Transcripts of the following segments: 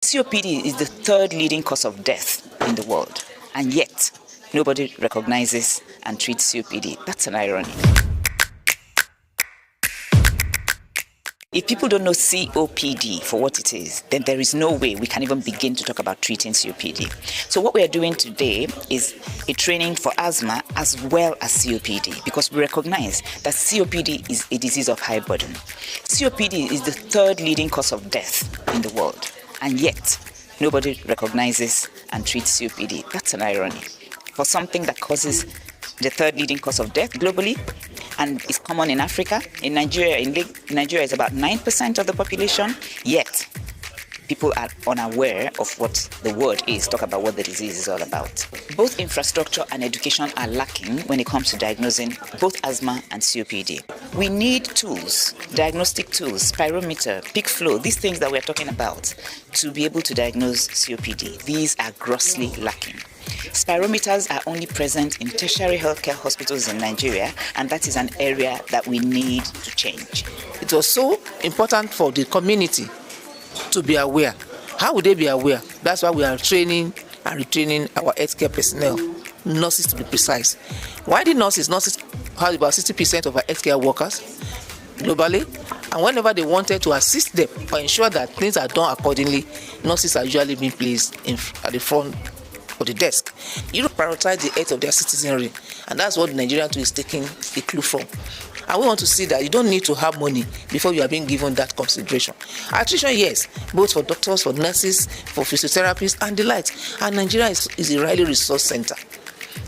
COPD is the third leading cause of death in the world, and yet nobody recognizes and treats COPD. That's an irony. If people don't know COPD for what it is, then there is no way we can even begin to talk about treating COPD. So what we are doing today is a training for asthma as well as COPD, because we recognize that COPD is a disease of high burden. COPD is the third leading cause of death in the world, and yet nobody recognizes and treats COPD. That's an irony. For something that causes the third leading cause of death globally, and is common in Africa. In Nigeria is about 9% of the population, yet people are unaware of what the word is, talk about what the disease is all about. Both infrastructure and education are lacking when it comes to diagnosing both asthma and COPD. We need tools, diagnostic tools, spirometer, peak flow, these things that we're talking about to be able to diagnose COPD. These are grossly lacking. Spirometers are only present in tertiary healthcare hospitals in Nigeria, and that is an area that we need to change. It was so important for the community to be aware. How would they be aware? That's why we are training and retraining our healthcare personnel, nurses to be precise. Why the nurses? Nurses have about 60% of our healthcare workers globally, and whenever they wanted to assist them or ensure that things are done accordingly, nurses are usually being placed at the front of the desk. Europe prioritize the health of their citizenry, and that's what Nigeria too is taking a clue from. And we want to see that you don't need to have money before you are being given that consideration. Attrition, yes, both for doctors, for nurses, for physiotherapists, and the likes. And Nigeria is a highly resource center.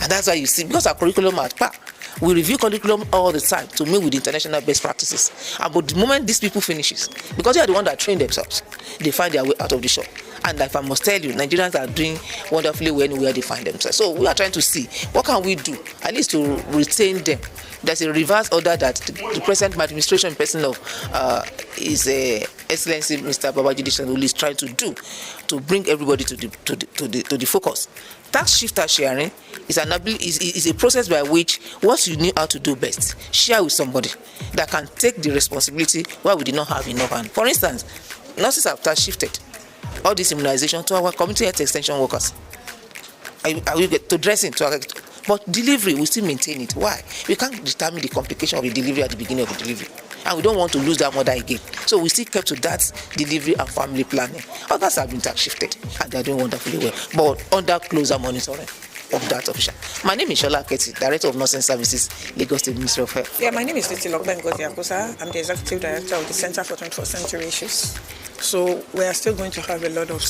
And that's why you see, because our curriculum at par, we review curriculum all the time to meet with international best practices. But the moment these people finishes, because they are the ones that train themselves, they find their way out of the shop. And if I must tell you, Nigerians are doing wonderfully well anywhere they find themselves. So we are trying to see what can we do, at least to retain them. There's a reverse order that the present administration person of His Excellency Mr. Babajide Sanwo-Olu is trying to do to bring everybody to the focus. Tax shifter sharing is a process by which what you know how to do best, share with somebody that can take the responsibility while we did not have enough. And for instance, nurses have tax shifted all this immunization to our community health extension workers. We get to dressing to our, but delivery we still maintain it. Why? We can't determine the complication of the delivery at the beginning of the delivery, and we don't want to lose that mother again. So we still kept to that delivery and family planning. Others have been tax shifted and they are doing wonderfully well, but under closer monitoring of that official. My name is Shola Aketi, Director of Nursing Services, Lagos State Ministry of Health. Yeah, my name is Titilope Ngozi Akosa. I'm the Executive Director of the Center for 21st Century Issues. So we are still going to have a lot of